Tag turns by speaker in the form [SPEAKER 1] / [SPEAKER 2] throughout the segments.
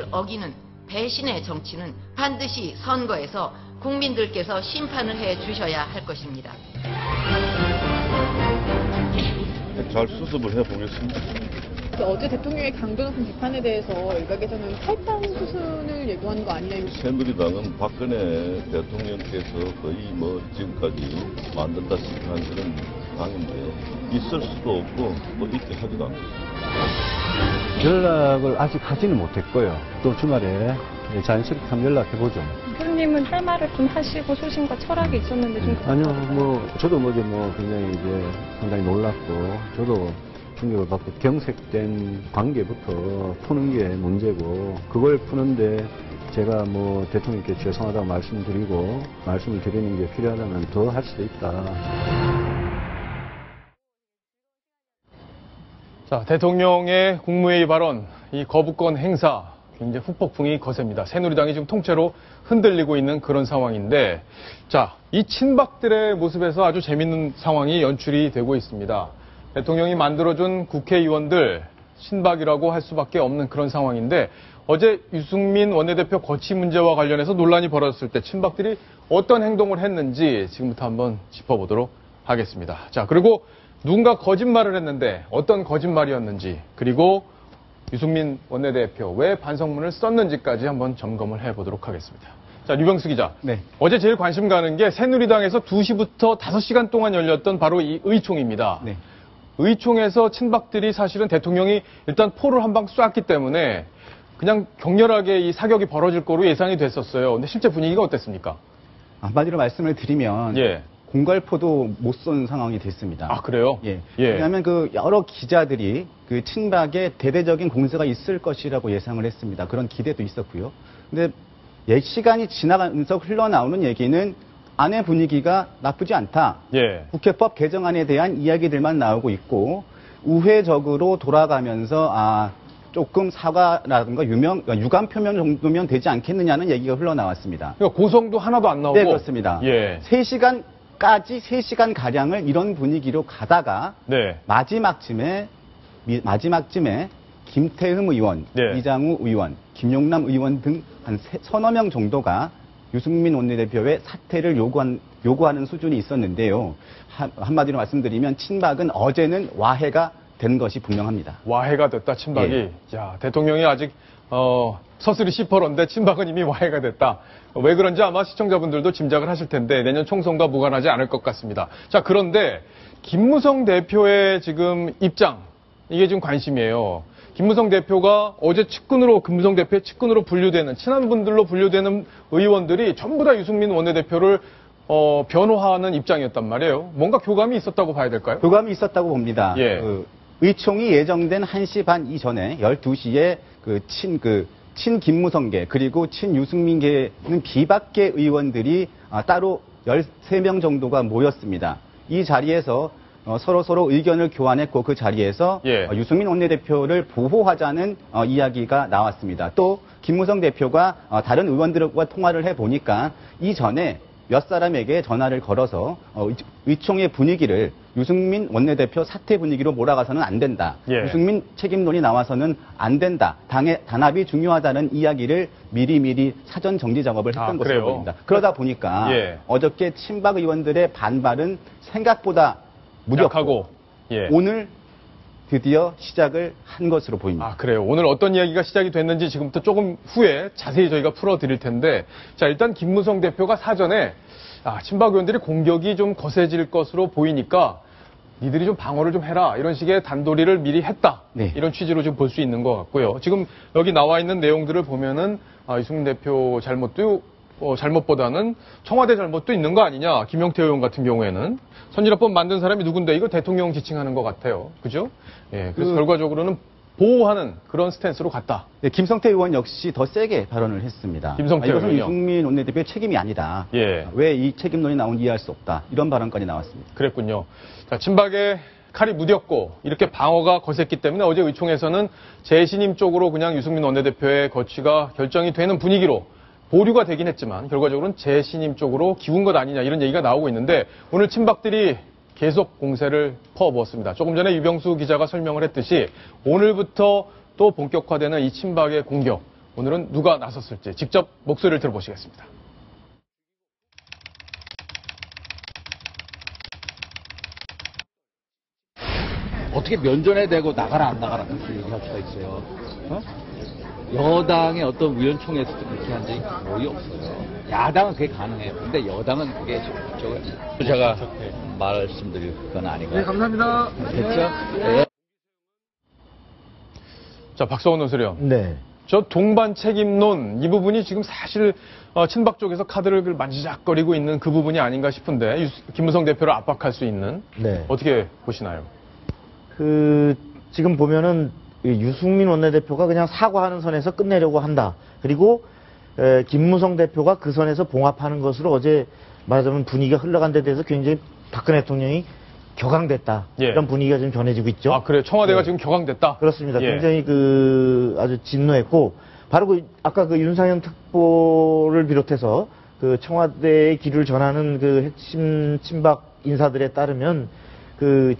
[SPEAKER 1] 약속을 어기는 배신의 정치는 반드시 선거에서 국민들께서 심판을 해 주셔야 할 것입니다.
[SPEAKER 2] 잘 수습을 해보겠습니다.
[SPEAKER 3] 어제 대통령의 강도 높은 비판에 대해서 일각에서는 탈당 수순을 예고하는 거 아니냐.
[SPEAKER 2] 새누리당은 박근혜 대통령께서 거의 지금까지 만든다시피 한 그런 당인데 있을 수도 없고 또 있게 하지도 않겠습니다.
[SPEAKER 4] 연락을 아직 하지는 못했고요. 또 주말에 자연스럽게 한번 연락해보죠.
[SPEAKER 5] 대표님은 할 말을 좀 하시고 소신과 철학이 있었는데 좀
[SPEAKER 4] 아니요, 저도 굉장히 상당히 놀랐고, 저도 충격을 받고 경색된 관계부터 푸는 게 문제고, 그걸 푸는데 제가 대통령께 죄송하다고 말씀을 드리는 게 필요하다면 더 할 수도 있다.
[SPEAKER 6] 자, 대통령의 국무회의 발언, 이 거부권 행사, 굉장히 후폭풍이 거셉니다. 새누리당이 지금 통째로 흔들리고 있는 그런 상황인데, 자, 이 친박들의 모습에서 아주 재밌는 상황이 연출이 되고 있습니다. 대통령이 만들어준 국회의원들, 친박이라고 할 수밖에 없는 그런 상황인데, 어제 유승민 원내대표 거취 문제와 관련해서 논란이 벌어졌을 때 친박들이 어떤 행동을 했는지 지금부터 한번 짚어보도록 하겠습니다. 자, 그리고 누군가 거짓말을 했는데 어떤 거짓말이었는지, 그리고 유승민 원내대표 왜 반성문을 썼는지까지 한번 점검을 해보도록 하겠습니다. 자, 류병수 기자.
[SPEAKER 7] 네.
[SPEAKER 6] 어제 제일 관심 가는 게 새누리당에서 2시부터 5시간 동안 열렸던 바로 이 의총입니다.
[SPEAKER 7] 네.
[SPEAKER 6] 의총에서 친박들이 사실은 대통령이 일단 포를 한 방 쐈기 때문에 그냥 격렬하게 이 사격이 벌어질 거로 예상이 됐었어요. 근데 실제 분위기가 어땠습니까?
[SPEAKER 7] 한마디로 말씀을 드리면
[SPEAKER 6] 예.
[SPEAKER 7] 공갈포도 못 쏜 상황이 됐습니다.
[SPEAKER 6] 아, 그래요?
[SPEAKER 7] 예.
[SPEAKER 6] 예.
[SPEAKER 7] 왜냐하면 여러 기자들이 친박에 대대적인 공세가 있을 것이라고 예상을 했습니다. 그런 기대도 있었고요. 근데 시간이 지나가면서 흘러나오는 얘기는 안의 분위기가 나쁘지 않다.
[SPEAKER 6] 예.
[SPEAKER 7] 국회법 개정안에 대한 이야기들만 나오고 있고 우회적으로 돌아가면서 조금 사과라든가 유감 표명 정도면 되지 않겠느냐는 얘기가 흘러나왔습니다.
[SPEAKER 6] 그러니까 고성도 하나도 안 나오고.
[SPEAKER 7] 네, 그렇습니다.
[SPEAKER 6] 예.
[SPEAKER 7] 3시간 가량을 이런 분위기로 가다가
[SPEAKER 6] 네.
[SPEAKER 7] 마지막쯤에 김태흠 의원,
[SPEAKER 6] 네.
[SPEAKER 7] 이장우 의원, 김용남 의원 등 한 서너 명 정도가 유승민 원내대표의 사퇴를 요구하는 수준이 있었는데요. 한마디로 말씀드리면 친박은 어제는 와해가 된 것이 분명합니다.
[SPEAKER 6] 와해가 됐다, 친박이.
[SPEAKER 7] 예.
[SPEAKER 6] 자, 대통령이 아직 서슬이 씹어런데 친박은 이미 와해가 됐다. 왜 그런지 아마 시청자분들도 짐작을 하실 텐데 내년 총선과 무관하지 않을 것 같습니다. 자, 그런데 김무성 대표의 지금 입장, 이게 지금 관심이에요. 김무성 대표가 어제 김무성 대표의 측근으로 분류되는, 친한 분들로 분류되는 의원들이 전부 다 유승민 원내대표를 변호하는 입장이었단 말이에요. 뭔가 교감이 있었다고 봐야 될까요?
[SPEAKER 7] 교감이 있었다고 봅니다.
[SPEAKER 6] 예.
[SPEAKER 7] 의총이 예정된 1시 반 이전에 12시에 친 김무성계 그리고 친 유승민계는 비박계 의원들이 따로 13명 정도가 모였습니다. 이 자리에서 서로 의견을 교환했고 그 자리에서
[SPEAKER 6] 예.
[SPEAKER 7] 유승민 원내대표를 보호하자는 이야기가 나왔습니다. 또 김무성 대표가 다른 의원들과 통화를 해보니까 이전에 몇 사람에게 전화를 걸어서 의총의 분위기를 유승민 원내대표 사퇴 분위기로 몰아가서는 안 된다.
[SPEAKER 6] 예.
[SPEAKER 7] 유승민 책임론이 나와서는 안 된다. 당의 단합이 중요하다는 이야기를 미리 사전 정리 작업을 했던 것으로 보입니다. 그러다 보니까
[SPEAKER 6] 예.
[SPEAKER 7] 어저께 친박 의원들의 반발은 생각보다 무력하고
[SPEAKER 6] 예.
[SPEAKER 7] 오늘 드디어 시작을 한 것으로 보입니다.
[SPEAKER 6] 아, 그래요. 오늘 어떤 이야기가 시작이 됐는지 지금부터 조금 후에 자세히 저희가 풀어드릴 텐데, 자, 일단 김무성 대표가 사전에 친박 의원들이 공격이 좀 거세질 것으로 보이니까 니들이 좀 방어를 좀 해라, 이런 식의 단도리를 미리 했다.
[SPEAKER 7] 네.
[SPEAKER 6] 이런 취지로 좀 볼 수 있는 것 같고요. 지금 여기 나와 있는 내용들을 보면은 유승민 대표 잘못보다는 청와대 잘못도 있는 거 아니냐. 김용태 의원 같은 경우에는 선진화법 만든 사람이 누군데 이거 대통령 지칭하는 것 같아요. 그죠? 예, 그래서 결과적으로는 보호하는 그런 스탠스로 갔다.
[SPEAKER 7] 네, 김성태 의원 역시 더 세게 발언을 했습니다.
[SPEAKER 6] 김성태
[SPEAKER 7] 이것은
[SPEAKER 6] 의원이요?
[SPEAKER 7] 유승민 원내대표의 책임이 아니다.
[SPEAKER 6] 예.
[SPEAKER 7] 왜 이 책임론이 나오는지 이해할 수 없다. 이런 발언까지 나왔습니다.
[SPEAKER 6] 그랬군요. 자, 친박에 칼이 무뎠고 이렇게 방어가 거셌기 때문에 어제 의총에서는 재신임 쪽으로 그냥 유승민 원내대표의 거취가 결정이 되는 분위기로 보류가 되긴 했지만 결과적으로는 재신임 쪽으로 기운 것 아니냐, 이런 얘기가 나오고 있는데 오늘 친박들이 계속 공세를 퍼부었습니다. 조금 전에 유병수 기자가 설명을 했듯이 오늘부터 또 본격화되는 이 친박의 공격, 오늘은 누가 나섰을지 직접 목소리를 들어보시겠습니다.
[SPEAKER 8] 어떻게 면전에 대고 나가라 안 나가라 그렇게 얘기할 수가 있어요. 어? 여당의 어떤 의원총회에서도 그렇게 한 적이 거의 없어요. 야당은 그게 가능해요. 근데 여당은 그게 제가 말씀드릴 건 아니고. 네, 감사합니다. 됐죠? 네.
[SPEAKER 6] 자, 박성원 논설위원.
[SPEAKER 9] 네.
[SPEAKER 6] 저 동반 책임론 이 부분이 지금 사실 친박 쪽에서 카드를 만지작거리고 있는 그 부분이 아닌가 싶은데 김무성 대표를 압박할 수 있는
[SPEAKER 9] 네.
[SPEAKER 6] 어떻게 보시나요?
[SPEAKER 9] 지금 보면은 유승민 원내대표가 그냥 사과하는 선에서 끝내려고 한다. 그리고 김무성 대표가 그 선에서 봉합하는 것으로 어제 말하자면 분위기가 흘러간 데 대해서 굉장히 박근혜 대통령이 격앙됐다.
[SPEAKER 6] 예.
[SPEAKER 9] 이런 분위기가 지금 전해지고 있죠.
[SPEAKER 6] 아, 그래요? 청와대가
[SPEAKER 9] 네.
[SPEAKER 6] 지금 격앙됐다?
[SPEAKER 9] 그렇습니다.
[SPEAKER 6] 예.
[SPEAKER 9] 굉장히 아주 진노했고, 바로 아까 윤상현 특보를 비롯해서 청와대의 길을 전하는 핵심 친박 인사들에 따르면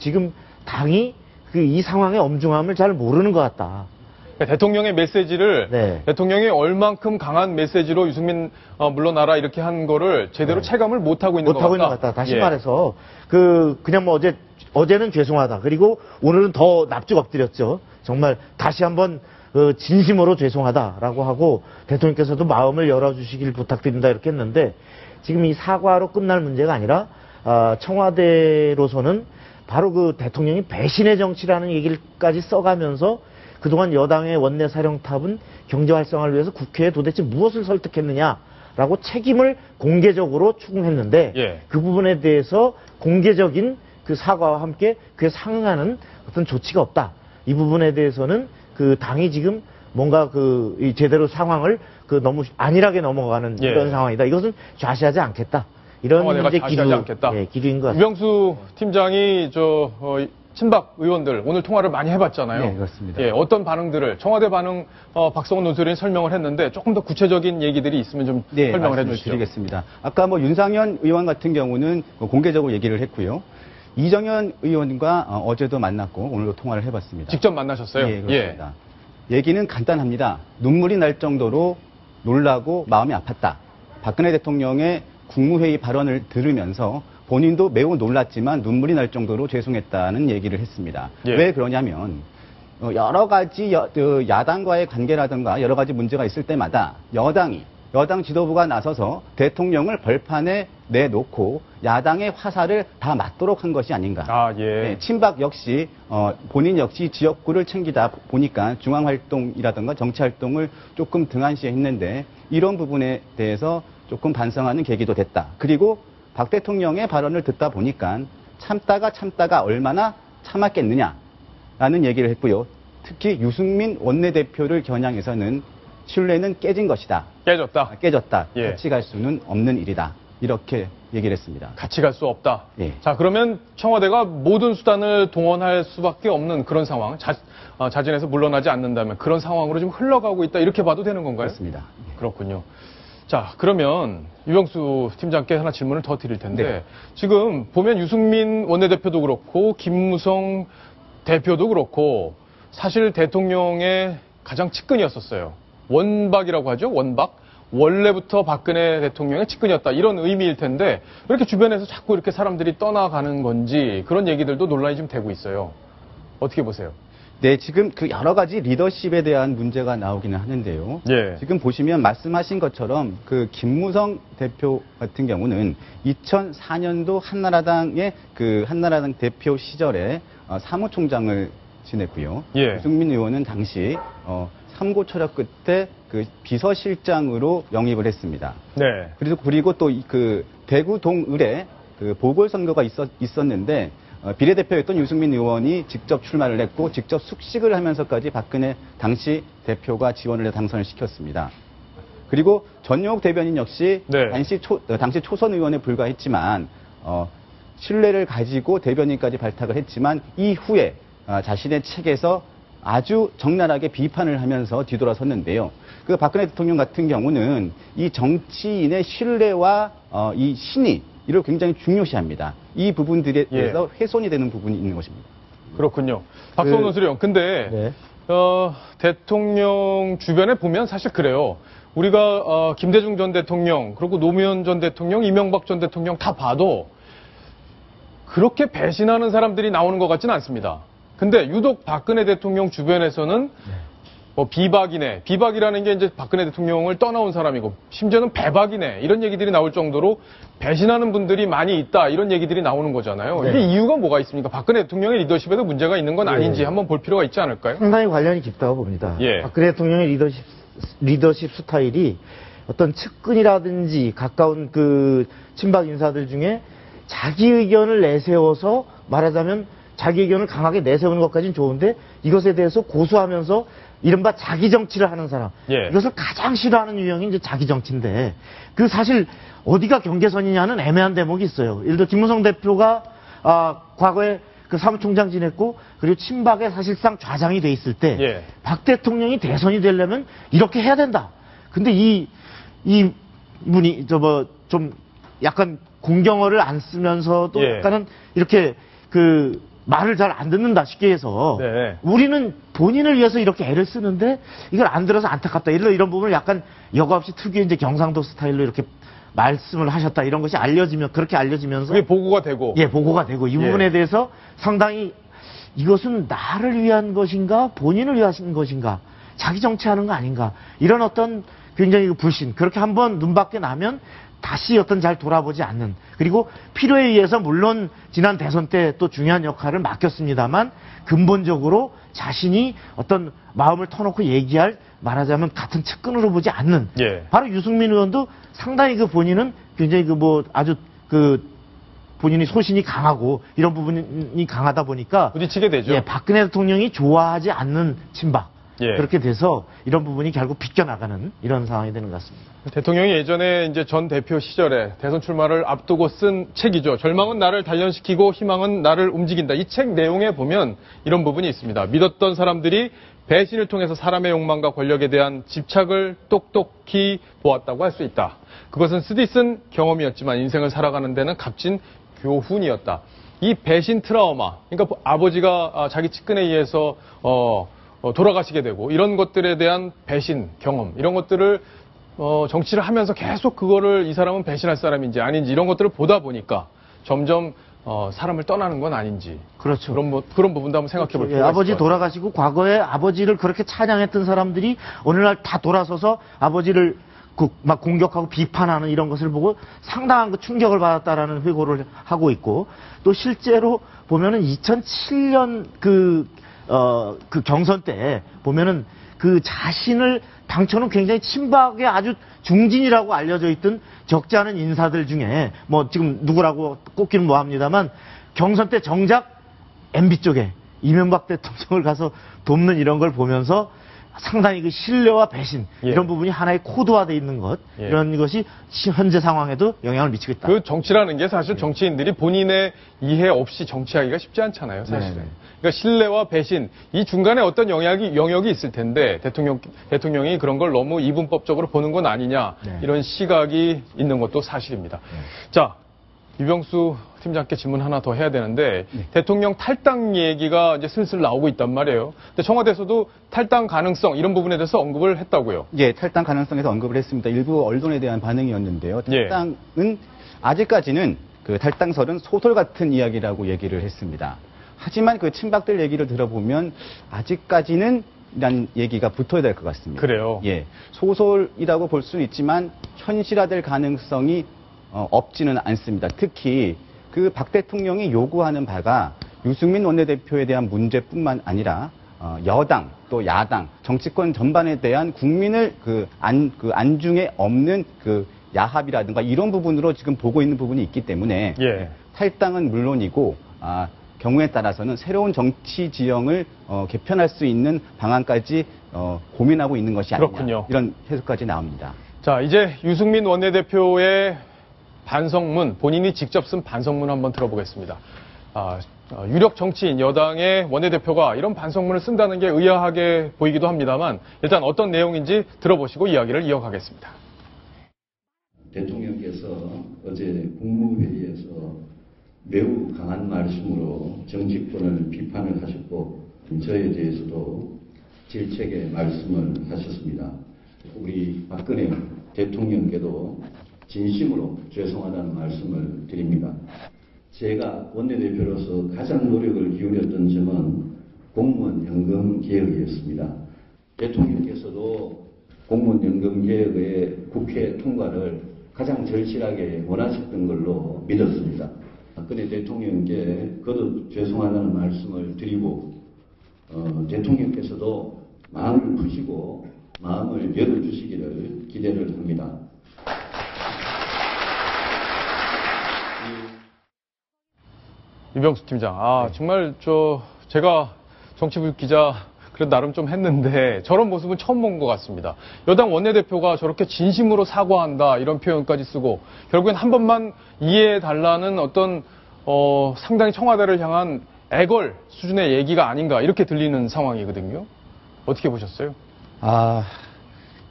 [SPEAKER 9] 지금 당이 이 상황의 엄중함을 잘 모르는 것 같다.
[SPEAKER 6] 그러니까 대통령의 메시지를
[SPEAKER 9] 네.
[SPEAKER 6] 대통령이 얼만큼 강한 메시지로 유승민 물러나라 이렇게 한 거를 제대로 체감을 못하고 있는 것 같다.
[SPEAKER 9] 못하고 있는 것 같다. 다시
[SPEAKER 6] 예.
[SPEAKER 9] 말해서 그냥 어제는 죄송하다. 그리고 오늘은 더 납죽 엎드렸죠. 정말 다시 한번 진심으로 죄송하다라고 하고 대통령께서도 마음을 열어주시길 부탁드린다 이렇게 했는데 지금 이 사과로 끝날 문제가 아니라 청와대로서는 바로 대통령이 배신의 정치라는 얘기까지 써가면서 그동안 여당의 원내 사령탑은 경제 활성화를 위해서 국회에 도대체 무엇을 설득했느냐라고 책임을 공개적으로 추궁했는데
[SPEAKER 6] 예.
[SPEAKER 9] 그 부분에 대해서 공개적인 사과와 함께 그에 상응하는 어떤 조치가 없다. 이 부분에 대해서는 당이 지금 뭔가 제대로 상황을 너무 안일하게 넘어가는
[SPEAKER 6] 예.
[SPEAKER 9] 이런 상황이다. 이것은 좌시하지 않겠다. 이런
[SPEAKER 6] 청와대가
[SPEAKER 9] 이제
[SPEAKER 6] 좌시하지 않겠다.
[SPEAKER 9] 기류인 것 같습니다.
[SPEAKER 6] 유병수 팀장이 친박 의원들 오늘 통화를 많이 해봤잖아요.
[SPEAKER 7] 네, 그렇습니다.
[SPEAKER 6] 예, 어떤 반응들을 청와대 반응 박성원 논설위원이 설명을 했는데 조금 더 구체적인 얘기들이 있으면 좀
[SPEAKER 7] 네,
[SPEAKER 6] 설명을
[SPEAKER 7] 말씀을
[SPEAKER 6] 해주시죠.
[SPEAKER 7] 드리겠습니다. 아까 윤상현 의원 같은 경우는 공개적으로 얘기를 했고요. 이정현 의원과 어제도 만났고 오늘도 통화를 해봤습니다.
[SPEAKER 6] 직접 만나셨어요?
[SPEAKER 7] 예, 그렇습니다. 얘기는 간단합니다. 눈물이 날 정도로 놀라고 마음이 아팠다. 박근혜 대통령의 국무회의 발언을 들으면서 본인도 매우 놀랐지만 눈물이 날 정도로 죄송했다는 얘기를 했습니다.
[SPEAKER 6] 예.
[SPEAKER 7] 왜 그러냐면 여러 가지 야당과의 관계라든가 여러 가지 문제가 있을 때마다 여당 지도부가 나서서 대통령을 벌판에 내놓고 야당의 화살을 다 맞도록 한 것이 아닌가.
[SPEAKER 6] 아, 예.
[SPEAKER 7] 네, 친박 역시 본인 역시 지역구를 챙기다 보니까 중앙활동이라든가 정치활동을 조금 등한시했는데 이런 부분에 대해서 조금 반성하는 계기도 됐다. 그리고 박 대통령의 발언을 듣다 보니까 참다가 얼마나 참았겠느냐라는 얘기를 했고요. 특히 유승민 원내대표를 겨냥해서는 신뢰는 깨진 것이다. 깨졌다.
[SPEAKER 6] 예.
[SPEAKER 7] 같이 갈 수는 없는 일이다. 이렇게 얘기를 했습니다.
[SPEAKER 6] 같이 갈 수 없다.
[SPEAKER 7] 예.
[SPEAKER 6] 자, 그러면 청와대가 모든 수단을 동원할 수밖에 없는 그런 상황, 자진해서 물러나지 않는다면 그런 상황으로 지금 흘러가고 있다. 이렇게 봐도 되는 건가요?
[SPEAKER 7] 그렇습니다.
[SPEAKER 6] 그렇군요. 자, 그러면 유병수 팀장께 하나 질문을 더 드릴 텐데
[SPEAKER 7] 네.
[SPEAKER 6] 지금 보면 유승민 원내대표도 그렇고 김무성 대표도 그렇고 사실 대통령의 가장 측근이었었어요. 원박이라고 하죠. 원박. 원래부터 박근혜 대통령의 측근이었다. 이런 의미일 텐데 왜 이렇게 주변에서 자꾸 이렇게 사람들이 떠나가는 건지 그런 얘기들도 논란이 좀 되고 있어요. 어떻게 보세요?
[SPEAKER 7] 네, 지금 여러 가지 리더십에 대한 문제가 나오기는 하는데요.
[SPEAKER 6] 예.
[SPEAKER 7] 지금 보시면 말씀하신 것처럼 김무성 대표 같은 경우는 2004년도 한나라당의 한나라당 대표 시절에 사무총장을 지냈고요.
[SPEAKER 6] 예.
[SPEAKER 7] 유승민 의원은 당시 삼고 철학 끝에 비서실장으로 영입을 했습니다.
[SPEAKER 6] 네.
[SPEAKER 7] 그리고 또 대구 동을에 보궐선거가 있었는데 비례대표였던 유승민 의원이 직접 출마를 했고 직접 숙식을 하면서까지 박근혜 당시 대표가 지원을 해 당선을 시켰습니다. 그리고 전용욱 대변인 역시
[SPEAKER 6] 네.
[SPEAKER 7] 당시 초선 의원에 불과했지만 신뢰를 가지고 대변인까지 발탁을 했지만 이후에 자신의 책에서 아주 적나라하게 비판을 하면서 뒤돌아섰는데요. 박근혜 대통령 같은 경우는 이 정치인의 신뢰와 이 신의 이를 굉장히 중요시합니다. 이 부분들에 대해서 훼손이 되는 부분이 있는 것입니다.
[SPEAKER 6] 그렇군요. 박성원 논설위원. 근데
[SPEAKER 9] 네.
[SPEAKER 6] 대통령 주변에 보면 사실 그래요. 우리가 김대중 전 대통령, 그리고 노무현 전 대통령, 이명박 전 대통령 다 봐도 그렇게 배신하는 사람들이 나오는 것 같지는 않습니다. 근데 유독 박근혜 대통령 주변에서는 뭐 비박이라는 게 이제 박근혜 대통령을 떠나온 사람이고, 심지어는 배박이네, 이런 얘기들이 나올 정도로 배신하는 분들이 많이 있다, 이런 얘기들이 나오는 거잖아요.
[SPEAKER 9] 네.
[SPEAKER 6] 이게 이유가 뭐가 있습니까? 박근혜 대통령의 리더십에도 문제가 있는 건 아닌지 한번 볼 필요가 있지 않을까요?
[SPEAKER 9] 상당히 관련이 깊다고 봅니다.
[SPEAKER 6] 예.
[SPEAKER 9] 박근혜 대통령의 리더십 스타일이 어떤 측근이라든지 가까운 그 친박 인사들 중에 자기 의견을 내세워서, 말하자면 자기 의견을 강하게 내세우는 것까지는 좋은데, 이것에 대해서 고수하면서 이른바 자기 정치를 하는 사람.
[SPEAKER 6] 예.
[SPEAKER 9] 이것을 가장 싫어하는 유형이 이제 자기 정치인데, 그 사실 어디가 경계선이냐는 애매한 대목이 있어요. 예를 들어 김무성 대표가 과거에 그 사무총장 지냈고, 그리고 친박에 사실상 좌장이 돼 있을 때,
[SPEAKER 6] 예.
[SPEAKER 9] 박 대통령이 대선이 되려면 이렇게 해야 된다. 근데 이 분이 좀 약간 공경어를 안 쓰면서도
[SPEAKER 6] 예.
[SPEAKER 9] 약간은 이렇게 그 말을 잘 안 듣는다, 쉽게 해서.
[SPEAKER 6] 네.
[SPEAKER 9] 우리는 본인을 위해서 이렇게 애를 쓰는데 이걸 안 들어서 안타깝다, 이런 부분을 약간 여과 없이 특유의 이제 경상도 스타일로 이렇게 말씀을 하셨다, 이런 것이 그렇게 알려지면서
[SPEAKER 6] 그게 보고가 되고.
[SPEAKER 9] 예, 보고가 되고, 이 부분에 대해서 상당히 이것은 나를 위한 것인가, 본인을 위한 것인가, 자기 정치하는 거 아닌가, 이런 어떤 굉장히 불신, 그렇게 한번 눈밖에 나면 다시 잘 돌아보지 않는, 그리고 필요에 의해서 물론 지난 대선 때 또 중요한 역할을 맡겼습니다만, 근본적으로 자신이 어떤 마음을 터놓고 얘기할, 말하자면 같은 측근으로 보지 않는,
[SPEAKER 6] 예.
[SPEAKER 9] 바로 유승민 의원도 상당히 본인은 굉장히 아주 본인이 소신이 강하고 이런 부분이 강하다 보니까
[SPEAKER 6] 부딪히게 되죠.
[SPEAKER 9] 예, 박근혜 대통령이 좋아하지 않는 친박,
[SPEAKER 6] 예.
[SPEAKER 9] 그렇게 돼서 이런 부분이 결국 비껴나가는 이런 상황이 되는 것 같습니다.
[SPEAKER 6] 대통령이 예전에 이제 전 대표 시절에 대선 출마를 앞두고 쓴 책이죠. 절망은 나를 단련시키고 희망은 나를 움직인다. 이 책 내용에 보면 이런 부분이 있습니다. 믿었던 사람들이 배신을 통해서 사람의 욕망과 권력에 대한 집착을 똑똑히 보았다고 할 수 있다. 그것은 쓰디쓴 경험이었지만 인생을 살아가는 데는 값진 교훈이었다. 이 배신 트라우마, 그러니까 아버지가 자기 측근에 의해서 돌아가시게 되고, 이런 것들에 대한 배신 경험, 이런 것들을 정치를 하면서 계속 그거를 이 사람은 배신할 사람인지 아닌지 이런 것들을 보다 보니까 점점 사람을 떠나는 건 아닌지.
[SPEAKER 9] 그렇죠.
[SPEAKER 6] 그런 부분도 한번 생각해 볼
[SPEAKER 9] 예,
[SPEAKER 6] 필요가
[SPEAKER 9] 아버지
[SPEAKER 6] 있을 것 같아요.
[SPEAKER 9] 돌아가시고 과거에 아버지를 그렇게 찬양했던 사람들이 어느 날 다 돌아서서 아버지를 막 공격하고 비판하는 이런 것을 보고 상당한 충격을 받았다라는 회고를 하고 있고, 또 실제로 보면은 2007년 그 경선 때 보면은 그 자신을 당초는 굉장히 친박의 아주 중진이라고 알려져 있던 적지 않은 인사들 중에, 뭐 지금 누구라고 꼽기는 뭐합니다만, 경선 때 정작 MB 쪽에 이명박 대통령을 가서 돕는 이런 걸 보면서 상당히 그 신뢰와 배신,
[SPEAKER 6] 예.
[SPEAKER 9] 이런 부분이 하나의 코드화되어 있는 것,
[SPEAKER 6] 예.
[SPEAKER 9] 이런 것이 현재 상황에도 영향을 미치고 있다.
[SPEAKER 6] 그 정치라는 게 사실 정치인들이 본인의 이해 없이 정치하기가 쉽지 않잖아요, 사실은.
[SPEAKER 9] 네네.
[SPEAKER 6] 그러니까 신뢰와 배신, 이 중간에 어떤 영역이 있을 텐데, 대통령이 그런 걸 너무 이분법적으로 보는 건 아니냐,
[SPEAKER 9] 네.
[SPEAKER 6] 이런 시각이 있는 것도 사실입니다. 자, 유병수 팀장께 질문 하나 더 해야 되는데, 대통령 탈당 얘기가 이제 슬슬 나오고 있단 말이에요. 근데 청와대에서도 탈당 가능성, 이런 부분에 대해서 언급을 했다고요.
[SPEAKER 7] 예, 탈당 가능성에서 언급을 했습니다. 일부 언론에 대한 반응이었는데요.
[SPEAKER 6] 예.
[SPEAKER 7] 탈당은 아직까지는 그 탈당설은 소설 같은 이야기라고 얘기를 했습니다. 하지만 그 친박들 얘기를 들어보면 아직까지는 이란 얘기가 붙어야 될 것 같습니다.
[SPEAKER 6] 그래요?
[SPEAKER 7] 예, 소설이라고 볼 수는 있지만 현실화될 가능성이 없지는 않습니다. 특히 그 박 대통령이 요구하는 바가 유승민 원내대표에 대한 문제뿐만 아니라 여당 또 야당 정치권 전반에 대한 국민을 안중에 없는 그 야합이라든가 이런 부분으로 지금 보고 있는 부분이 있기 때문에
[SPEAKER 6] 예.
[SPEAKER 7] 탈당은 물론이고 경우에 따라서는 새로운 정치 지형을 개편할 수 있는 방안까지 고민하고 있는 것이 아니냐,
[SPEAKER 6] 그렇군요.
[SPEAKER 7] 이런 해석까지 나옵니다.
[SPEAKER 6] 자, 이제 유승민 원내대표의 반성문, 본인이 직접 쓴 반성문 한번 들어보겠습니다. 유력 정치인 여당의 원내대표가 이런 반성문을 쓴다는 게 의아하게 보이기도 합니다만, 일단 어떤 내용인지 들어보시고 이야기를 이어가겠습니다.
[SPEAKER 10] 대통령께서 어제 국무회의에서 매우 강한 말씀으로 정치권을 비판을 하셨고, 저에 대해서도 질책의 말씀을 하셨습니다. 우리 박근혜 대통령께도 진심으로 죄송하다는 말씀을 드립니다. 제가 원내대표로서 가장 노력을 기울였던 점은 공무원 연금 개혁이었습니다. 대통령께서도 공무원 연금 개혁의 국회 통과를 가장 절실하게 원하셨던 걸로 믿었습니다. 박근혜 대통령께 거듭 죄송하다는 말씀을 드리고 대통령께서도 마음을 푸시고 마음을 열어주시기를 기대를 합니다.
[SPEAKER 6] 유병수 팀장, 정말 제가 정치부 기자 그래도 나름 좀 했는데 저런 모습은 처음 본 것 같습니다. 여당 원내대표가 저렇게 진심으로 사과한다 이런 표현까지 쓰고 결국엔 한 번만 이해해달라는 어떤 상당히 청와대를 향한 애걸 수준의 얘기가 아닌가 이렇게 들리는 상황이거든요. 어떻게 보셨어요?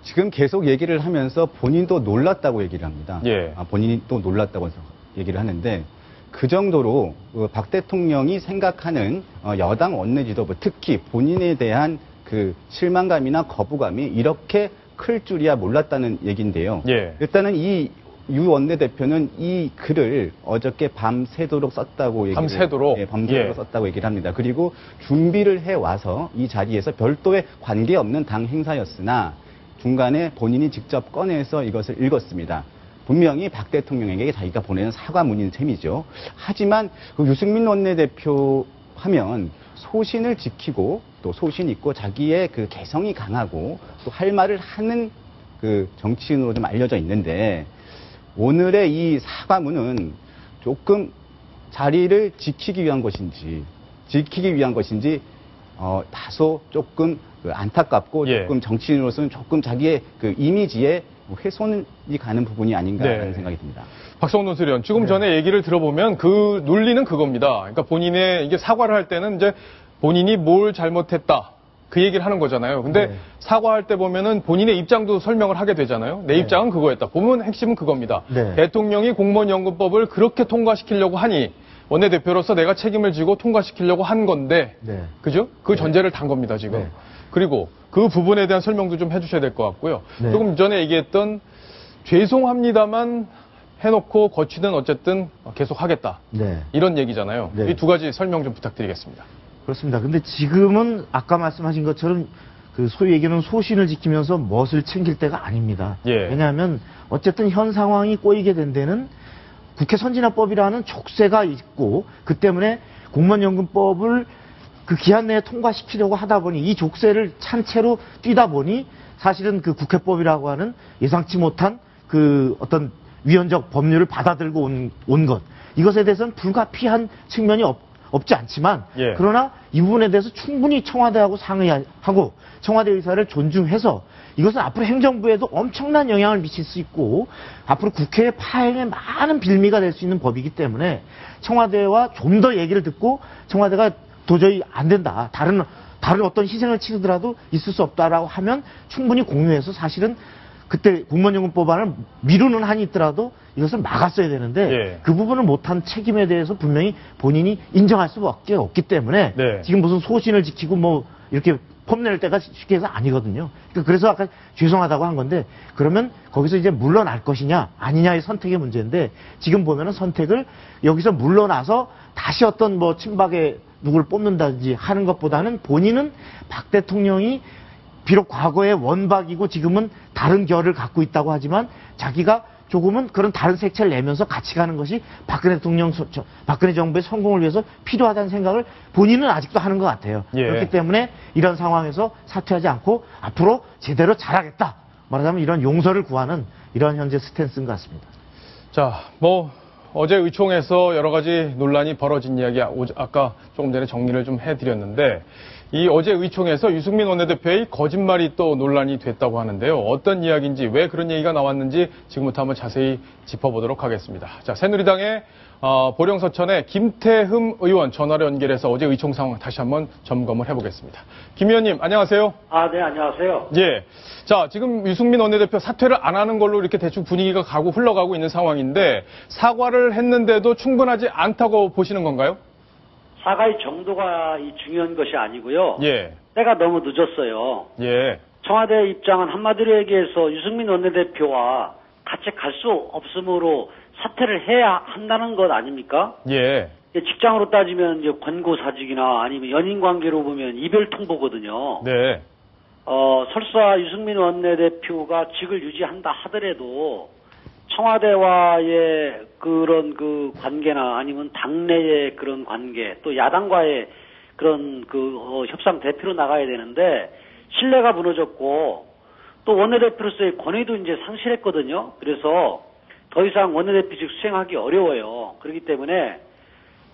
[SPEAKER 7] 지금 계속 얘기를 하면서 본인도 놀랐다고 얘기를 합니다.
[SPEAKER 6] 예.
[SPEAKER 7] 본인이 또 놀랐다고 얘기를 하는데 그 정도로 박 대통령이 생각하는 여당 원내 지도부, 특히 본인에 대한 그 실망감이나 거부감이 이렇게 클 줄이야 몰랐다는 얘기인데요.
[SPEAKER 6] 예.
[SPEAKER 7] 일단은 이 유 원내대표는 이 글을 어저께 밤새도록 썼다고 얘기를
[SPEAKER 6] 밤새도록?
[SPEAKER 7] 밤새도록
[SPEAKER 6] 예.
[SPEAKER 7] 썼다고 얘기를 합니다. 그리고 준비를 해 와서 이 자리에서 별도의 관계없는 당 행사였으나 중간에 본인이 직접 꺼내서 이것을 읽었습니다. 분명히 박 대통령에게 자기가 보내는 사과문인 셈이죠. 하지만 그 유승민 원내대표 하면 소신을 지키고 또 소신 있고 자기의 그 개성이 강하고 또 할 말을 하는 그 정치인으로 좀 알려져 있는데 오늘의 이 사과문은 조금 자리를 지키기 위한 것인지 다소 조금 안타깝고
[SPEAKER 6] 예.
[SPEAKER 7] 조금 정치인으로서는 조금 자기의 그 이미지에 훼손이 가는 부분이 아닌가라는 생각이 듭니다.
[SPEAKER 6] 박성훈 논술위원, 조금 전에 얘기를 들어보면 그 논리는 그겁니다. 그러니까 본인의 이게 사과를 할 때는 이제 본인이 뭘 잘못했다. 그 얘기를 하는 거잖아요. 근데 사과할 때 보면은 본인의 입장도 설명을 하게 되잖아요. 내 입장은 그거였다. 보면 핵심은 그겁니다. 대통령이 공무원연금법을 그렇게 통과시키려고 하니 원내대표로서 내가 책임을 지고 통과시키려고 한 건데, 그죠? 그 전제를 단 겁니다, 지금. 그리고 그 부분에 대한 설명도 좀 해주셔야 될 것 같고요. 조금 전에 얘기했던 죄송합니다만 해놓고 거치는 어쨌든 계속 하겠다. 이런 얘기잖아요. 이 두 가지 설명 좀 부탁드리겠습니다.
[SPEAKER 9] 그렇습니다. 근데 지금은 아까 말씀하신 것처럼 그 소위 얘기는 소신을 지키면서 멋을 챙길 때가 아닙니다. 왜냐하면 어쨌든 현 상황이 꼬이게 된 데는 국회 선진화법이라는 족쇄가 있고 그 때문에 공무원연금법을 그 기한 내에 통과시키려고 하다 보니 이 족쇄를 찬 채로 뛰다 보니 사실은 그 국회법이라고 하는 예상치 못한 그 어떤 위헌적 법률을 받아들고 온 것. 이것에 대해서는 불가피한 측면이 없지 않지만 그러나 이 부분에 대해서 충분히 청와대하고 상의하고 청와대 의사를 존중해서 이것은 앞으로 행정부에도 엄청난 영향을 미칠 수 있고 앞으로 국회의 파행에 많은 빌미가 될 수 있는 법이기 때문에 청와대와 좀 더 얘기를 듣고 청와대가 도저히 안 된다. 다른 어떤 희생을 치르더라도 있을 수 없다라고 하면 충분히 공유해서 사실은 그때 공무원연금법안을 미루는 한이 있더라도 이것을 막았어야 되는데 그 부분을 못한 책임에 대해서 분명히 본인이 인정할 수밖에 없기 때문에 지금 무슨 소신을 지키고 뭐 이렇게 폼낼 때가 쉽게 해서 아니거든요. 그래서 아까 죄송하다고 한 건데 그러면 거기서 이제 물러날 것이냐 아니냐의 선택의 문제인데 지금 보면은 선택을 여기서 물러나서 다시 어떤 뭐 친박에 누구를 뽑는다든지 하는 것보다는 본인은 박 대통령이 비록 과거의 원박이고 지금은 다른 결을 갖고 있다고 하지만 자기가 조금은 그런 다른 색채를 내면서 같이 가는 것이 박근혜 정부의 성공을 위해서 필요하다는 생각을 본인은 아직도 하는 것 같아요. 그렇기 때문에 이런 상황에서 사퇴하지 않고 앞으로 제대로 잘하겠다. 말하자면 이런 용서를 구하는 이런 현재 스탠스인 것 같습니다.
[SPEAKER 6] 자, 어제 의총에서 여러 가지 논란이 벌어진 이야기 아까 조금 전에 정리를 좀 해드렸는데 이 어제 의총에서 유승민 원내대표의 거짓말이 또 논란이 됐다고 하는데요. 어떤 이야기인지 왜 그런 얘기가 나왔는지 지금부터 한번 자세히 짚어보도록 하겠습니다. 자, 새누리당의 보령서천의 김태흠 의원 전화로 연결해서 어제 의총 상황 다시 한번 점검을 해보겠습니다. 김 의원님 안녕하세요.
[SPEAKER 11] 네, 안녕하세요.
[SPEAKER 6] 자, 지금 유승민 원내대표 사퇴를 안 하는 걸로 이렇게 대충 분위기가 흘러가고 있는 상황인데 사과를 했는데도 충분하지 않다고 보시는 건가요?
[SPEAKER 11] 사과의 정도가 중요한 것이 아니고요.
[SPEAKER 6] 예.
[SPEAKER 11] 때가 너무 늦었어요.
[SPEAKER 6] 예.
[SPEAKER 11] 청와대 입장은 한마디로 얘기해서 유승민 원내대표와 같이 갈 수 없으므로 사퇴를 해야 한다는 것 아닙니까?
[SPEAKER 6] 예.
[SPEAKER 11] 직장으로 따지면 이제 권고사직이나 아니면 연인 관계로 보면 이별 통보거든요.
[SPEAKER 6] 네.
[SPEAKER 11] 설사 유승민 원내대표가 직을 유지한다 하더라도 청와대와의 그런 그 관계나 아니면 당내의 그런 관계 또 야당과의 그런 협상 대표로 나가야 되는데 신뢰가 무너졌고 또 원내대표로서의 권위도 이제 상실했거든요. 그래서 더 이상 원내대표직 수행하기 어려워요. 그렇기 때문에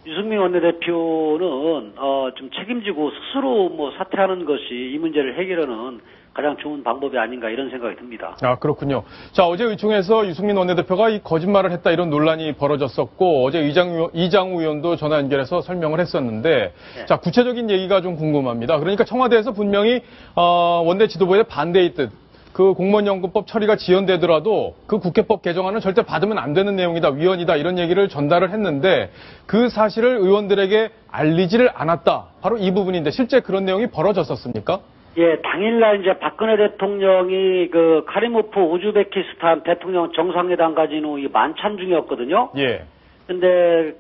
[SPEAKER 11] 유승민 원내대표는 좀 책임지고 스스로 뭐 사퇴하는 것이 이 문제를 해결하는 가장 좋은 방법이 아닌가 이런 생각이 듭니다.
[SPEAKER 6] 아, 그렇군요. 자, 어제 의총에서 유승민 원내대표가 이 거짓말을 했다 이런 논란이 벌어졌었고 어제 이장우 의원도 전화 연결해서 설명을 했었는데
[SPEAKER 11] 네.
[SPEAKER 6] 자, 구체적인 얘기가 좀 궁금합니다. 그러니까 청와대에서 분명히 원내 지도부의 반대의 뜻 그 공무원연금법 처리가 지연되더라도 그 국회법 개정안은 절대 받으면 안 되는 내용이다, 위헌이다 이런 얘기를 전달을 했는데 그 사실을 의원들에게 알리지를 않았다. 바로 이 부분인데 실제 그런 내용이 벌어졌었습니까?
[SPEAKER 11] 예, 당일날 이제 박근혜 대통령이 그 카리모프 우즈베키스탄 대통령 정상회담 가진 후 만찬 중이었거든요.
[SPEAKER 6] 예.
[SPEAKER 11] 근데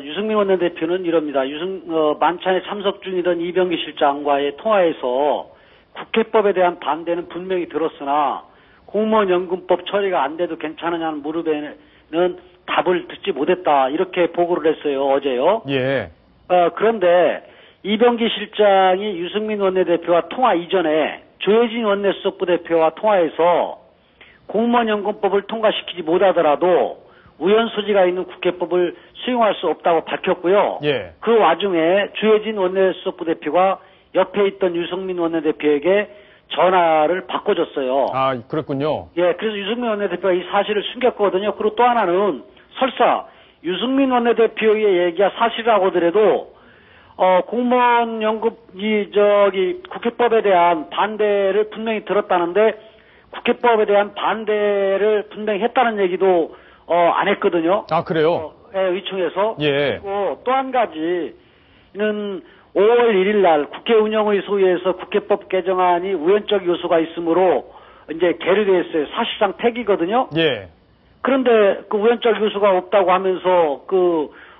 [SPEAKER 11] 유승민 원내대표는 이럽니다. 만찬에 참석 중이던 이병기 실장과의 통화에서 국회법에 대한 반대는 분명히 들었으나 공무원연금법 처리가 안 돼도 괜찮으냐는 물음에는 답을 듣지 못했다. 이렇게 보고를 했어요. 어제요.
[SPEAKER 6] 예.
[SPEAKER 11] 그런데 이병기 실장이 유승민 원내대표와 통화 이전에 조혜진 원내수석부 대표와 통화해서 공무원연금법을 통과시키지 못하더라도 우연 소지가 있는 국회법을 수용할 수 없다고 밝혔고요.
[SPEAKER 6] 예.
[SPEAKER 11] 그 와중에 조혜진 원내수석부 대표가 옆에 있던 유승민 원내대표에게 전화를 바꿔줬어요.
[SPEAKER 6] 아, 그렇군요.
[SPEAKER 11] 예, 그래서 유승민 원내대표가 이 사실을 숨겼거든요. 그리고 또 하나는 설사 유승민 원내대표의 얘기가 사실이라고 하더라도 공무원 국회법에 대한 반대를 분명히 들었다는데 국회법에 대한 반대를 분명히 했다는 얘기도 안 했거든요.
[SPEAKER 6] 아, 그래요?
[SPEAKER 11] 예, 의총에서.
[SPEAKER 6] 예.
[SPEAKER 11] 그리고 또 한 가지는 5월 1일 날 국회 운영의 소위에서 국회법 개정안이 우연적 요소가 있으므로 이제 계류됐어요. 사실상 폐기거든요.
[SPEAKER 6] 예.
[SPEAKER 11] 그런데 그 우연적 요소가 없다고 하면서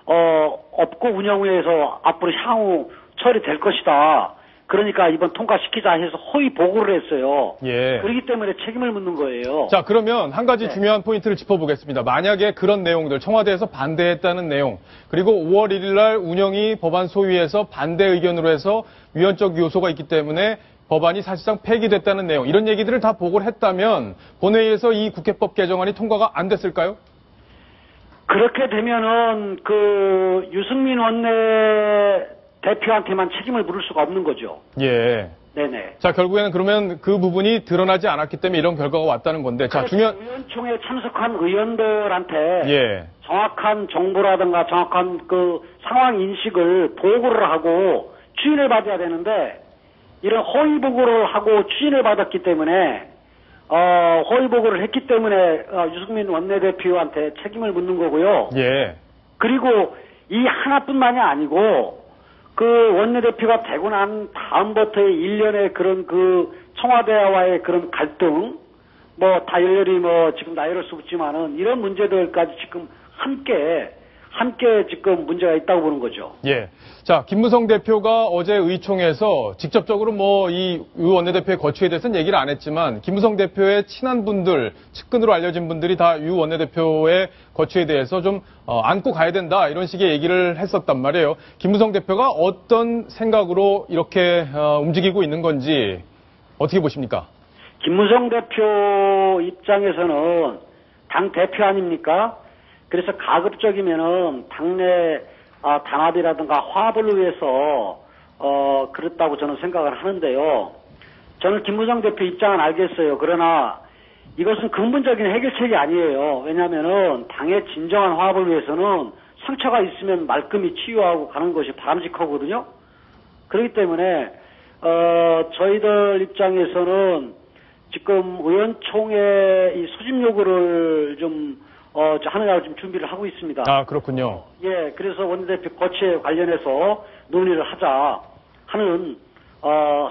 [SPEAKER 11] 없고 운영위에서 앞으로 향후 처리될 것이다. 그러니까 이번 통과시키자 해서 허위 보고를 했어요.
[SPEAKER 6] 예.
[SPEAKER 11] 그렇기 때문에 책임을 묻는 거예요.
[SPEAKER 6] 자, 그러면 한 가지
[SPEAKER 11] 네.
[SPEAKER 6] 중요한 포인트를 짚어보겠습니다. 만약에 그런 내용들, 청와대에서 반대했다는 내용, 그리고 5월 1일 날 운영위 법안 소위에서 반대 의견으로 해서 위헌적 요소가 있기 때문에 법안이 사실상 폐기됐다는 내용, 이런 얘기들을 다 보고를 했다면 본회의에서 이 국회법 개정안이 통과가 안 됐을까요?
[SPEAKER 11] 그렇게 되면은 유승민 원내 대표한테만 책임을 물을 수가 없는 거죠.
[SPEAKER 6] 예.
[SPEAKER 11] 네네.
[SPEAKER 6] 자, 결국에는 그러면 그 부분이 드러나지 않았기 때문에 이런 결과가 왔다는 건데, 자, 중요한.
[SPEAKER 11] 의원총회에 참석한 의원들한테
[SPEAKER 6] 예.
[SPEAKER 11] 정확한 정보라든가 정확한 그 상황 인식을 보고를 하고 추진을 받아야 되는데, 이런 허위 보고를 하고 추진을 받았기 때문에, 허위 보고를 했기 때문에, 유승민 원내대표한테 책임을 묻는 거고요.
[SPEAKER 6] 예.
[SPEAKER 11] 그리고 이 하나뿐만이 아니고, 그 원내대표가 되고 난 다음부터의 일련의 그런 청와대와의 그런 갈등, 다 열렬히 지금 나열할 수 없지만은 이런 문제들까지 지금 함께 지금 문제가 있다고 보는 거죠.
[SPEAKER 6] 예. 자, 김무성 대표가 어제 의총에서 직접적으로 이 원내대표의 거취에 대해서는 얘기를 안 했지만 김무성 대표의 친한 분들, 측근으로 알려진 분들이 다 유 원내대표의 거취에 대해서 좀 안고 가야 된다 이런 식의 얘기를 했었단 말이에요. 김무성 대표가 어떤 생각으로 이렇게 움직이고 있는 건지 어떻게 보십니까?
[SPEAKER 11] 김무성 대표 입장에서는 당 대표 아닙니까? 그래서 가급적이면은 당내 단합이라든가 화합을 위해서 그렇다고 저는 생각을 하는데요. 저는 김무성 대표 입장은 알겠어요. 그러나 이것은 근본적인 해결책이 아니에요. 왜냐하면은 당의 진정한 화합을 위해서는 상처가 있으면 말끔히 치유하고 가는 것이 바람직하거든요. 그렇기 때문에 저희들 입장에서는 지금 의원총회 이 소집 요구를 좀 하느라고 지금 준비를 하고 있습니다.
[SPEAKER 6] 아, 그렇군요.
[SPEAKER 11] 예, 그래서 원내대표 거취에 관련해서 논의를 하자 하는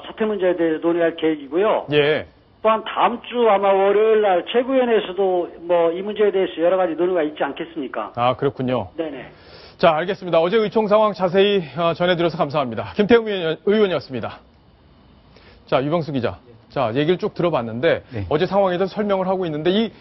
[SPEAKER 11] 사퇴 문제에 대해서 논의할 계획이고요.
[SPEAKER 6] 예.
[SPEAKER 11] 또한 다음 주 아마 월요일 날 최고위원회에서도 뭐 이 문제에 대해서 여러 가지 논의가 있지 않겠습니까?
[SPEAKER 6] 아, 그렇군요.
[SPEAKER 11] 네네.
[SPEAKER 6] 자, 알겠습니다. 어제 의총 상황 자세히 전해드려서 감사합니다. 김태우 의원이었습니다. 자, 유병수 기자. 자, 얘기를 쭉 들어봤는데
[SPEAKER 7] 네.
[SPEAKER 6] 어제 상황에 대해서 설명을 하고 있는데 이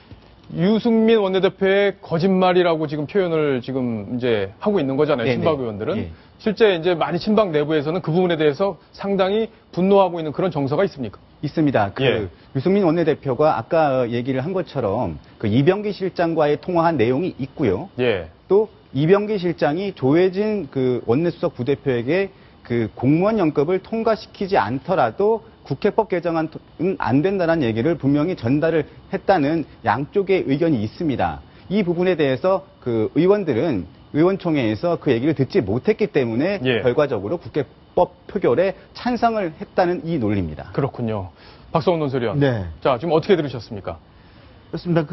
[SPEAKER 6] 유승민 원내대표의 거짓말이라고 지금 표현을 지금 이제 하고 있는 거잖아요.
[SPEAKER 7] 네네.
[SPEAKER 6] 친박 의원들은.
[SPEAKER 7] 예.
[SPEAKER 6] 실제 이제 많이 친박 내부에서는 그 부분에 대해서 상당히 분노하고 있는 그런 정서가 있습니까?
[SPEAKER 7] 있습니다.
[SPEAKER 6] 예.
[SPEAKER 7] 유승민 원내대표가 아까 얘기를 한 것처럼 그 이병기 실장과의 통화한 내용이 있고요.
[SPEAKER 6] 예.
[SPEAKER 7] 또 이병기 실장이 조혜진 그 원내수석 부대표에게 그 공무원 연급을 통과시키지 않더라도 국회법 개정은 안 된다는 얘기를 분명히 전달을 했다는 양쪽의 의견이 있습니다. 이 부분에 대해서 그 의원들은 의원총회에서 그 얘기를 듣지 못했기 때문에
[SPEAKER 6] 예.
[SPEAKER 7] 결과적으로 국회법 표결에 찬성을 했다는 이 논리입니다.
[SPEAKER 6] 그렇군요. 박성훈 논설위원.
[SPEAKER 9] 네.
[SPEAKER 6] 자, 지금 어떻게 들으셨습니까?
[SPEAKER 9] 그렇습니다.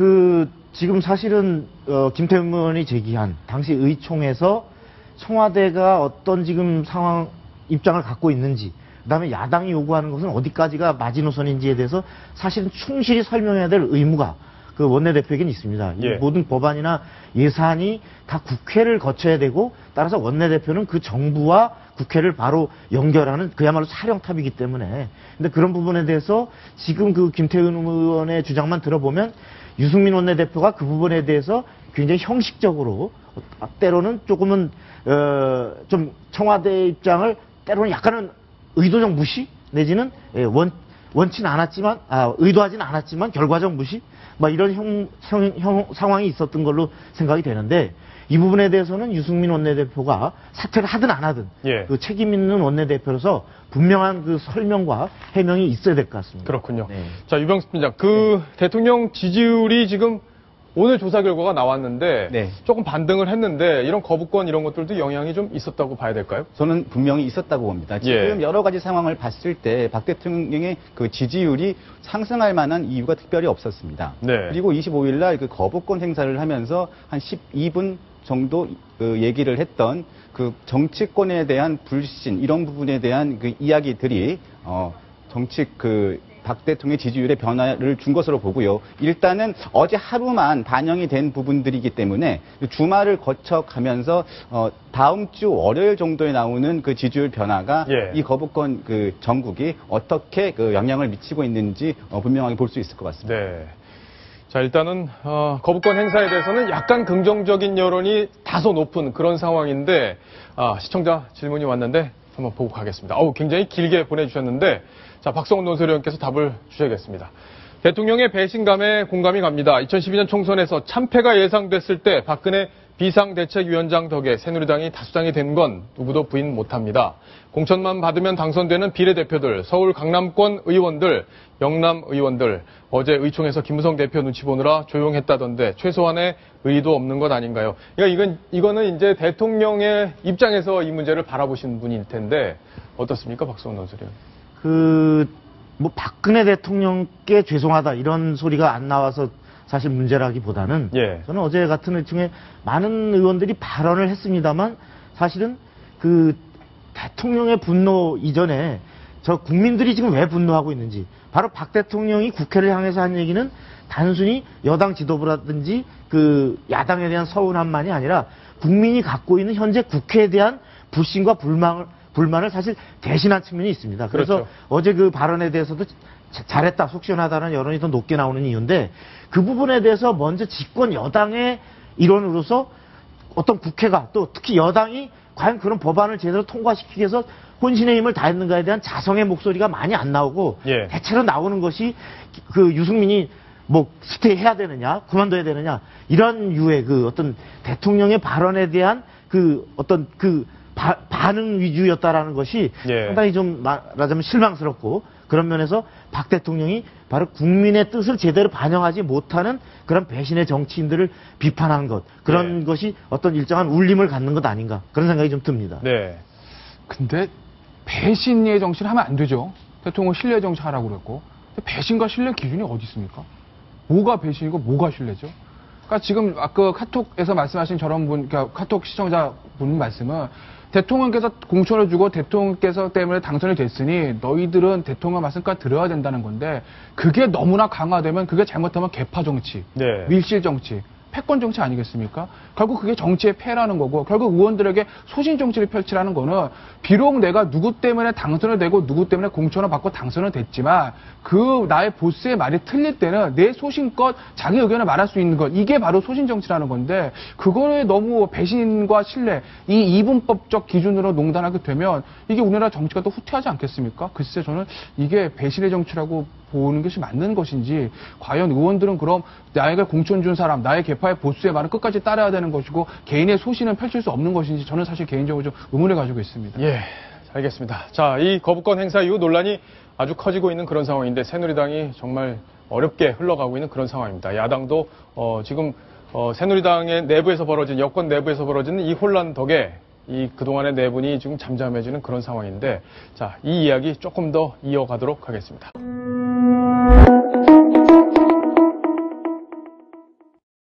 [SPEAKER 9] 지금 사실은 김태우 의원이 제기한 당시 의총에서 청와대가 어떤 지금 상황 입장을 갖고 있는지, 그다음에 야당이 요구하는 것은 어디까지가 마지노선인지에 대해서 사실은 충실히 설명해야 될 의무가 그 원내대표에게는 있습니다.
[SPEAKER 6] 예.
[SPEAKER 9] 이 모든 법안이나 예산이 다 국회를 거쳐야 되고, 따라서 원내대표는 그 정부와 국회를 바로 연결하는 그야말로 사령탑이기 때문에. 근데 그런 부분에 대해서 지금 그 김태훈 의원의 주장만 들어보면 유승민 원내대표가 그 부분에 대해서 굉장히 형식적으로, 때로는 조금은 좀 청와대 입장을 때로는 약간은 의도적 무시 내지는 원치는 않았지만 의도하지는 않았지만 결과적 무시 막 이런 상황이 있었던 걸로 생각이 되는데, 이 부분에 대해서는 유승민 원내대표가 사퇴를 하든 안 하든
[SPEAKER 6] 예.
[SPEAKER 9] 그 책임 있는 원내대표로서 분명한 그 설명과 해명이 있어야 될 것 같습니다.
[SPEAKER 6] 그렇군요.
[SPEAKER 9] 네.
[SPEAKER 6] 자, 유병수 팀장. 대통령 지지율이 지금 오늘 조사 결과가 나왔는데
[SPEAKER 7] 네.
[SPEAKER 6] 조금 반등을 했는데 이런 거부권 이런 것들도 영향이 좀 있었다고 봐야 될까요?
[SPEAKER 7] 저는 분명히 있었다고 봅니다. 지금
[SPEAKER 6] 예.
[SPEAKER 7] 여러 가지 상황을 봤을 때 박 대통령의 그 지지율이 상승할 만한 이유가 특별히 없었습니다.
[SPEAKER 6] 네.
[SPEAKER 7] 그리고 25일 날 그 거부권 행사를 하면서 한 12분 정도 얘기를 했던 그 정치권에 대한 불신 이런 부분에 대한 그 이야기들이 박 대통령의 지지율의 변화를 준 것으로 보고요. 일단은 어제 하루만 반영이 된 부분들이기 때문에 주말을 거쳐가면서 다음 주 월요일 정도에 나오는 그 지지율 변화가
[SPEAKER 6] 예.
[SPEAKER 7] 이 거부권 그 전국이 어떻게 그 영향을 미치고 있는지 분명하게 볼 수 있을 것 같습니다.
[SPEAKER 6] 네. 자, 일단은 거부권 행사에 대해서는 약간 긍정적인 여론이 다소 높은 그런 상황인데 시청자 질문이 왔는데 한번 보고 가겠습니다. 굉장히 길게 보내주셨는데 자, 박성훈 논설위원께서 답을 주셔야겠습니다. 대통령의 배신감에 공감이 갑니다. 2012년 총선에서 참패가 예상됐을 때 박근혜 비상대책위원장 덕에 새누리당이 다수당이 된 건 누구도 부인 못합니다. 공천만 받으면 당선되는 비례대표들, 서울 강남권 의원들, 영남 의원들, 어제 의총에서 김무성 대표 눈치 보느라 조용했다던데 최소한의 의도 없는 것 아닌가요? 그러니까 이거는 이제 대통령의 입장에서 이 문제를 바라보신 분일 텐데 어떻습니까, 박성훈 논설위원?
[SPEAKER 9] 박근혜 대통령께 죄송하다 이런 소리가 안 나와서 사실 문제라기보다는
[SPEAKER 6] 예.
[SPEAKER 9] 저는 어제 같은 의총에 많은 의원들이 발언을 했습니다만 사실은 그 대통령의 분노 이전에 저 국민들이 지금 왜 분노하고 있는지, 바로 박 대통령이 국회를 향해서 한 얘기는 단순히 여당 지도부라든지 그 야당에 대한 서운함만이 아니라 국민이 갖고 있는 현재 국회에 대한 불신과 불만을 사실 대신한 측면이 있습니다. 그래서
[SPEAKER 6] 그렇죠.
[SPEAKER 9] 어제 그 발언에 대해서도 잘했다, 속 시원하다는 여론이 더 높게 나오는 이유인데, 그 부분에 대해서 먼저 집권 여당의 일원으로서 어떤 국회가 또 특히 여당이 과연 그런 법안을 제대로 통과시키기 위해서 혼신의 힘을 다했는가에 대한 자성의 목소리가 많이 안 나오고
[SPEAKER 6] 예.
[SPEAKER 9] 대체로 나오는 것이 그 유승민이 스테이해야 되느냐, 그만둬야 되느냐, 이런 유의 그 어떤 대통령의 발언에 대한 그 어떤 반응 위주였다라는 것이
[SPEAKER 6] 예.
[SPEAKER 9] 상당히 좀 말하자면 실망스럽고, 그런 면에서 박 대통령이 바로 국민의 뜻을 제대로 반영하지 못하는 그런 배신의 정치인들을 비판한 것, 그런 것이 어떤 일정한 울림을 갖는 것 아닌가, 그런 생각이 좀 듭니다.
[SPEAKER 6] 네.
[SPEAKER 12] 근데 배신의 정치를 하면 안 되죠. 대통령 신뢰 정치 하라고 그랬고. 배신과 신뢰 기준이 어디 있습니까? 뭐가 배신이고 뭐가 신뢰죠? 그러니까 지금 아까 카톡에서 말씀하신 저런 분, 그러니까 카톡 시청자 분 말씀은 대통령께서 공천을 주고 대통령께서 때문에 당선이 됐으니 너희들은 대통령 말씀까지 들어야 된다는 건데 그게 너무나 강화되면 그게 잘못하면 개파 정치,
[SPEAKER 6] 네.
[SPEAKER 12] 밀실 정치, 패권 정치 아니겠습니까? 결국 그게 정치의 폐라는 거고 결국 의원들에게 소신 정치를 펼치라는 거는 비록 내가 누구 때문에 당선이 되고 누구 때문에 공천을 받고 당선은 됐지만 그 나의 보스의 말이 틀릴 때는 내 소신껏 자기 의견을 말할 수 있는 것 이게 바로 소신 정치라는 건데 그거에 너무 배신과 신뢰 이 이분법적 기준으로 농단하게 되면 이게 우리나라 정치가 또 후퇴하지 않겠습니까? 글쎄 저는 이게 배신의 정치라고 보는 것이 맞는 것인지 과연 의원들은 그럼 나에게 공천 준 사람 나의 개파의 보스의 말은 끝까지 따라야 되는 것이고 개인의 소신은 펼칠 수 없는 것인지 저는 사실 개인적으로 좀 의문을 가지고 있습니다.
[SPEAKER 6] 예, 알겠습니다. 자, 이 거부권 행사 이후 논란이 아주 커지고 있는 그런 상황인데 새누리당이 정말 어렵게 흘러가고 있는 그런 상황입니다. 야당도 지금 새누리당의 내부에서 벌어진 여권 내부에서 벌어지는 이 혼란 덕에 이 그동안의 내분이 지금 잠잠해지는 그런 상황인데 자, 이 이야기 조금 더 이어가도록 하겠습니다.